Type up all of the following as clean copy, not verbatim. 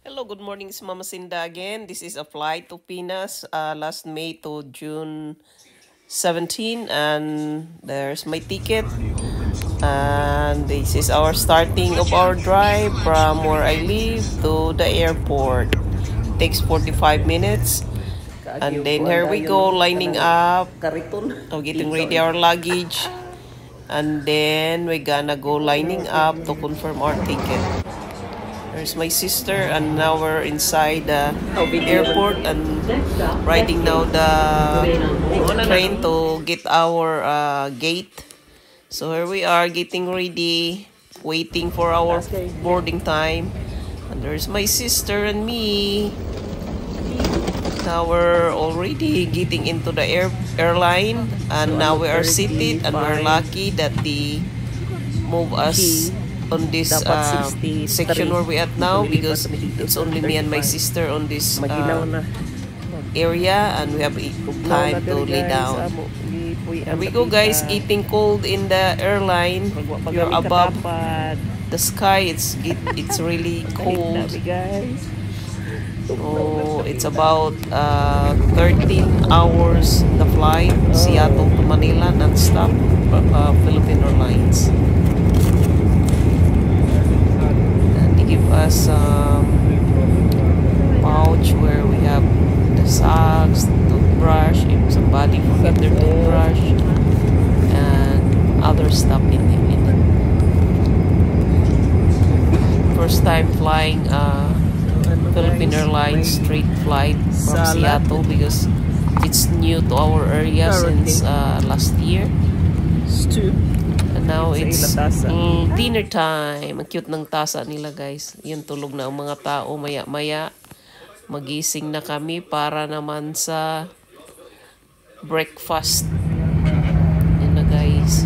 Hello, good morning. It's Mama Sinda again. This is a flight to Pinas last May to June 17, and there's my ticket. And this is our starting of our drive from where I live to the airport. Takes 45 minutes. And then here we go, lining up, getting ready our luggage. And then we're gonna go lining up to confirm our ticket. There's my sister, and now we're inside the airport and riding now the train to get our gate. So here we are getting ready, waiting for our boarding time. And there's my sister and me. Now we're already getting into the airline, and now we are seated, and we're lucky that they move us on this section where we at now, because it's only me and my sister on this area, and we have time to lay down. And we go, guys, getting cold in the airline. You're above the sky, it's really cold. Oh, it's about 13 hours the flight, Seattle to Manila, non-stop, Philippine Airlines. Give us pouch where we have the socks, toothbrush, if somebody forget their toothbrush, and other stuff in it. First time flying Philippine Airlines straight flight from Seattle, because it's new to our area since last year. Now it's dinner time. Ang cute ng tasa nila, guys. Yun, tulog na ang mga tao. Maya-maya magising na kami para naman sa breakfast. Yun na, guys.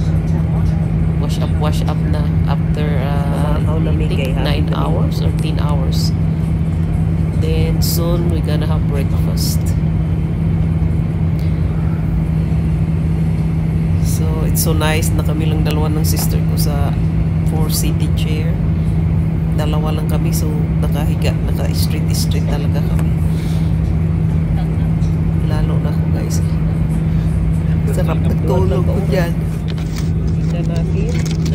Wash up na after I think 9 hours or 10 hours. Then soon we're gonna have breakfast. So, it's so nice na kami lang dalawa ng sister ko sa 4-seated chair. Dalawa lang kami, so nakahiga, naka-straight talaga kami. Lalo na ako, guys. Sarap nagtulog ko dyan.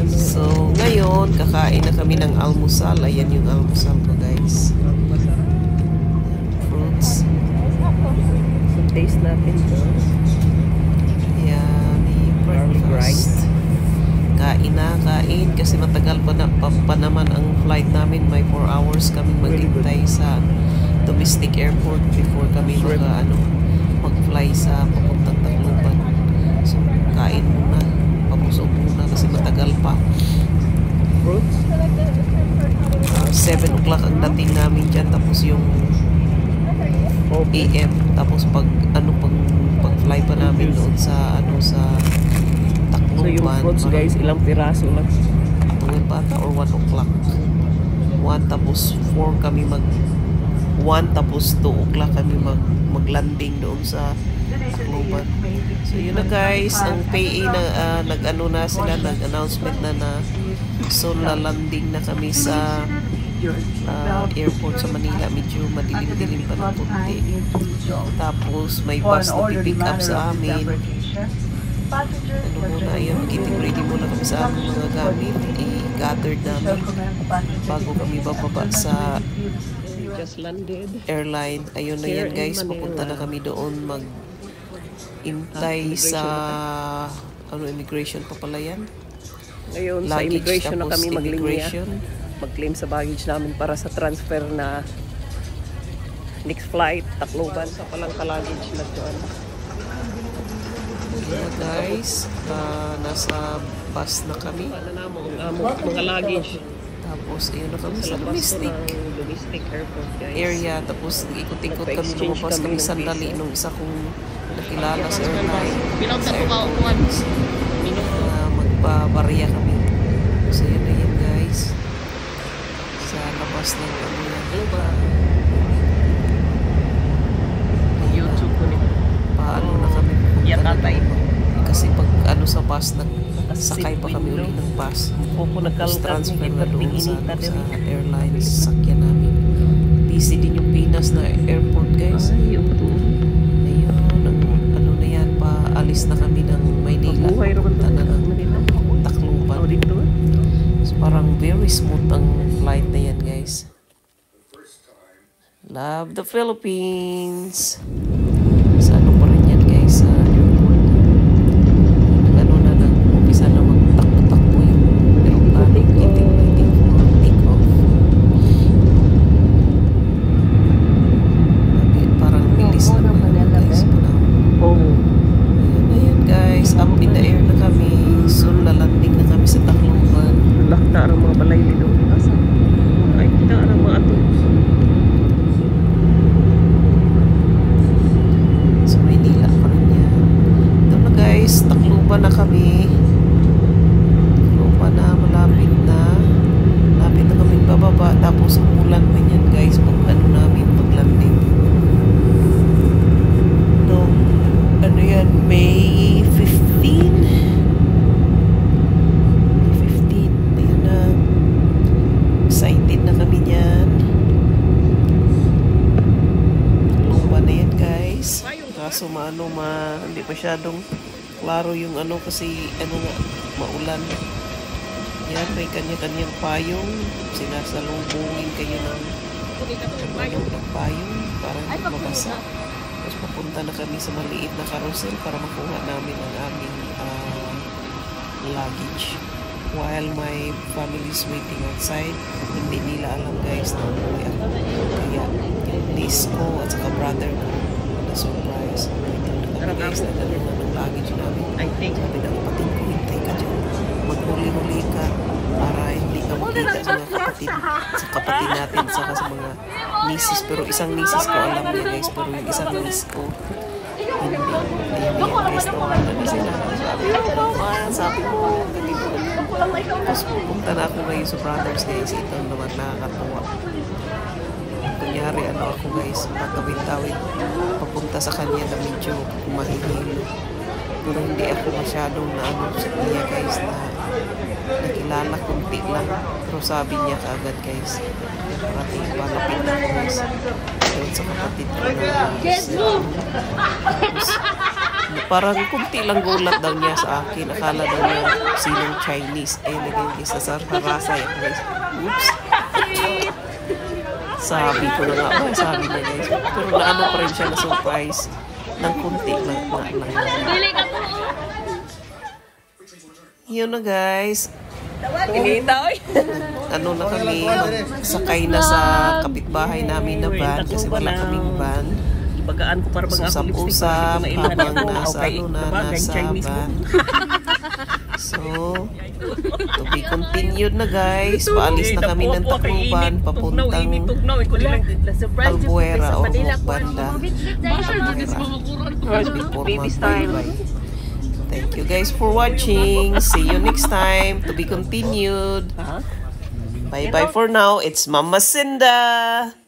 So, ngayon, kakain na kami ng almusal. Ayan yung almusal ko, guys. Fruits. So, taste natin to. Breakfast. Kain kasi matagal pa naman ang flight namin. May 4 hours kaming maghintay sa domestic airport before kami mag-fly sa papuntang Tacloban. So, kain muna, pabusog muna kasi matagal pa. 7 o'clock ang dating namin dyan, tapos yung AM, tapos pag-fly pa namin doon sa Tacloban. So yung fruits, guys, ilang piraso lang? 12 bata or 1 o'clock. 1 tapos 4 kami 1 tapos 2 o'clock kami maglanding doon sa Tacloban. So yun na, guys, ang PA na nag-announcement na soon na landing na kami sa airport sa Manila. Medyo madilim-dilim pa ng konti. Tapos may bus na pipick up sa amin. Ayun, getting ready muna kami sa aming mga gamit. I-gathered namin bago kami bababa sa airline. Ayun na yan, guys, papunta na kami doon mag-intay sa immigration pa pala yan. Ngayon, sa immigration na kami mag-claim sa baggage namin para sa transfer na next flight, Tacloban, sa palang ka-luggage na doon. Yeah, guys, nasa bus na kami. Mga luggage. Tapos, ayun na kami sa domestic airport, guys. Area. Tapos, ikot-ikot kami, lumabas kami sandali nung isa kong nakilala sa airline. Magbabarya kami. So, yun na yun, guys. Sa labas ng YouTube ko nito. Paano na kami kasi pag sa bus, sakay pa kami ulit ng bus. Tapos transfer na doon sa airlines, sakyan namin. guys. Love the Philippines. Sa ano pa rin yan guys, sa airport. Ano na umpisa na magtakbo-takbo yung aeroplano, waiting for take-off. Parang bilis na guys. Ayan guys, up in the air na kami. Soon lalanding na kami sa Tacloban. Lakta ang mga balay nito. Ay, kita ang mga ato. So, Maynila pa rin yan. Ito na guys, Tacloban na kami. Tacloban na, malapit na. Malapit na kami bababa. Tapos, umulan man yan guys. Pag ano namin, paglanding. No, ano yan, May 15. Excited na kami niyan. Luma na yan guys. Kaso hindi masyadong klaro yung ano kasi ano nga, maulan. Yan, may kanya-kanyang payong. Sinasalubungin kayo ng payong para hindi mabasa. Tapos papunta na kami sa maliit na carousel para makuha namin ang aming luggage. While my family is waiting outside, hindi nila alam guys na umuwi ako. Kaya yung niece ko at saka brother ko na surprise. Ito na kami guys na dalawa ng luggage namin. Sabi ng kapatid ko, hintay ka dyan. Maghuli-huli ka para hindi ka makita sa mga kapatid natin saka sa mga nieces. Pero isang nieces ko alam niya guys, pero yung isang niece ko hindi yan guys na wala na sila. Sabi mo, tapos pupunta na ako ngayon sa brothers guys. Ito naman nakakatuwa. Kunyari ano ako guys, patawid-tawid papunta sa kanya na medyo mahihilo. Pero hindi ako masyadong na ano sa kanya guys na nakilala kunti lang. Pero sabi niya kaagad guys, parating palapit na ako guys. Ayun sa kapatid ko na parang kunti lang gulat daw niya sa akin. Akala daw niya sinong Chinese. Eh, naging isa sa harasay ako guys. Oops. Sabi ko na nga ba, sabi niya guys. Pero naano pa rin siya na surprise. Nang kunti lang. Yun na guys. Ano na kami, sakay na sa kapitbahay namin na van kasi wala kaming van. Bagaan ko para mag-usap-usap habang nasa van. So, to be continued na guys. Paalis na kami ng Tacloban papuntang Albuera o Banda. Before mag-bye-bye. Thank you guys for watching. See you next time. To be continued. Bye-bye for now. It's Mama Cinda.